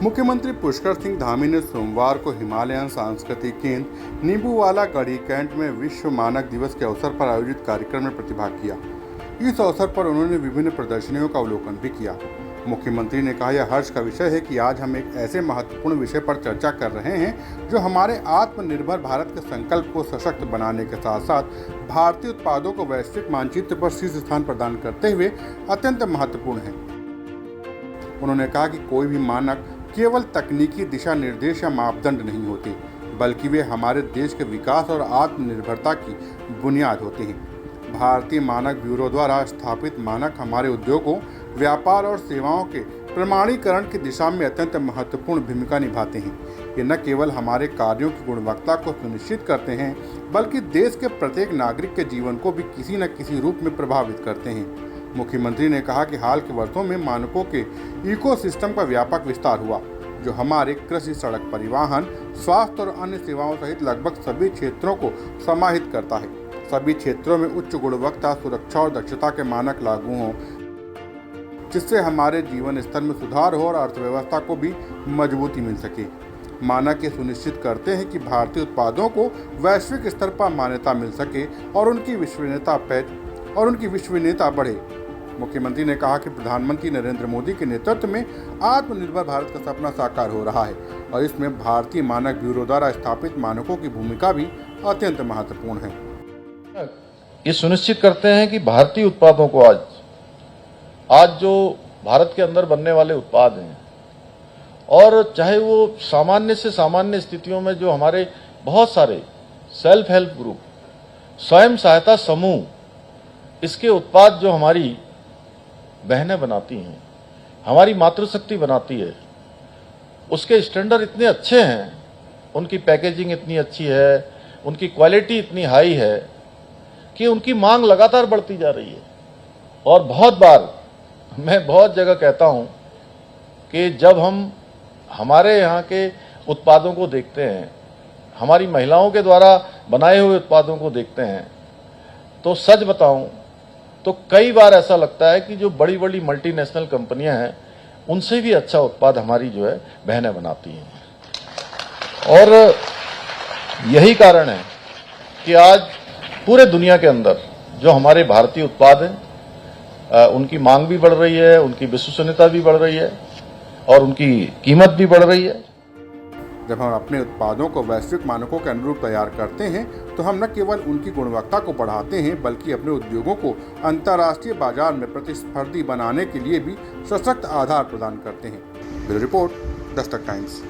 मुख्यमंत्री पुष्कर सिंह धामी ने सोमवार को हिमालयन सांस्कृतिक केंद्र नींबूवाला गढ़ी कैंट में विश्व मानक दिवस के अवसर पर आयोजित कार्यक्रम में प्रतिभाग किया। इस अवसर पर उन्होंने विभिन्न प्रदर्शनियों का अवलोकन भी किया। मुख्यमंत्री ने कहा, यह हर्ष का विषय है कि आज हम एक ऐसे महत्वपूर्ण विषय पर चर्चा कर रहे हैं जो हमारे आत्मनिर्भर भारत के संकल्प को सशक्त बनाने के साथ साथ भारतीय उत्पादों को वैश्विक मानचित्र पर शीर्ष स्थान प्रदान करते हुए अत्यंत महत्वपूर्ण है। उन्होंने कहा कि कोई भी मानक केवल तकनीकी दिशा निर्देश या मापदंड नहीं होते, बल्कि वे हमारे देश के विकास और आत्मनिर्भरता की बुनियाद होते हैं। भारतीय मानक ब्यूरो द्वारा स्थापित मानक हमारे उद्योगों, व्यापार और सेवाओं के प्रमाणीकरण की दिशा में अत्यंत महत्वपूर्ण भूमिका निभाते हैं। ये न केवल हमारे कार्यों की गुणवत्ता को सुनिश्चित करते हैं, बल्कि देश के प्रत्येक नागरिक के जीवन को भी किसी न किसी रूप में प्रभावित करते हैं। मुख्यमंत्री ने कहा कि हाल के वर्षों में मानकों के इकोसिस्टम का व्यापक विस्तार हुआ, जो हमारे कृषि, सड़क परिवहन, स्वास्थ्य और अन्य सेवाओं सहित लगभग सभी क्षेत्रों को समाहित करता है। सभी क्षेत्रों में उच्च गुणवत्ता, सुरक्षा और दक्षता के मानक लागू हों, जिससे हमारे जीवन स्तर में सुधार हो और अर्थव्यवस्था को भी मजबूती मिल सके। मानक ये सुनिश्चित करते हैं कि भारतीय उत्पादों को वैश्विक स्तर पर मान्यता मिल सके और उनकी विश्वसनीयता बढ़े। मुख्यमंत्री ने कहा कि प्रधानमंत्री नरेंद्र मोदी के नेतृत्व में आत्मनिर्भर भारत का सपना साकार हो रहा है और इसमें भारतीय मानक ब्यूरो द्वारा स्थापित मानकों की भूमिका भी अत्यंत महत्वपूर्ण है। ये सुनिश्चित करते हैं कि भारतीय उत्पादों को आज जो भारत के अंदर बनने वाले उत्पाद हैं, और चाहे वो सामान्य से सामान्य स्थितियों में जो हमारे बहुत सारे सेल्फ हेल्प ग्रुप, स्वयं सहायता समूह, इसके उत्पाद जो हमारी बहनें बनाती हैं, हमारी मातृशक्ति बनाती है, उसके स्टैंडर्ड इतने अच्छे हैं, उनकी पैकेजिंग इतनी अच्छी है, उनकी क्वालिटी इतनी हाई है कि उनकी मांग लगातार बढ़ती जा रही है। और बहुत बार मैं बहुत जगह कहता हूं कि जब हम हमारे यहाँ के उत्पादों को देखते हैं, हमारी महिलाओं के द्वारा बनाए हुए उत्पादों को देखते हैं, तो सच बताऊं तो कई बार ऐसा लगता है कि जो बड़ी बड़ी मल्टीनेशनल कंपनियां हैं, उनसे भी अच्छा उत्पाद हमारी जो है बहनें बनाती हैं। और यही कारण है कि आज पूरे दुनिया के अंदर जो हमारे भारतीय उत्पाद हैं, उनकी मांग भी बढ़ रही है, उनकी विश्वसनीयता भी बढ़ रही है और उनकी कीमत भी बढ़ रही है। जब हम अपने उत्पादों को वैश्विक मानकों के अनुरूप तैयार करते हैं, तो हम न केवल उनकी गुणवत्ता को बढ़ाते हैं, बल्कि अपने उद्योगों को अंतर्राष्ट्रीय बाजार में प्रतिस्पर्धी बनाने के लिए भी सशक्त आधार प्रदान करते हैं। Bureau report, Dastak times.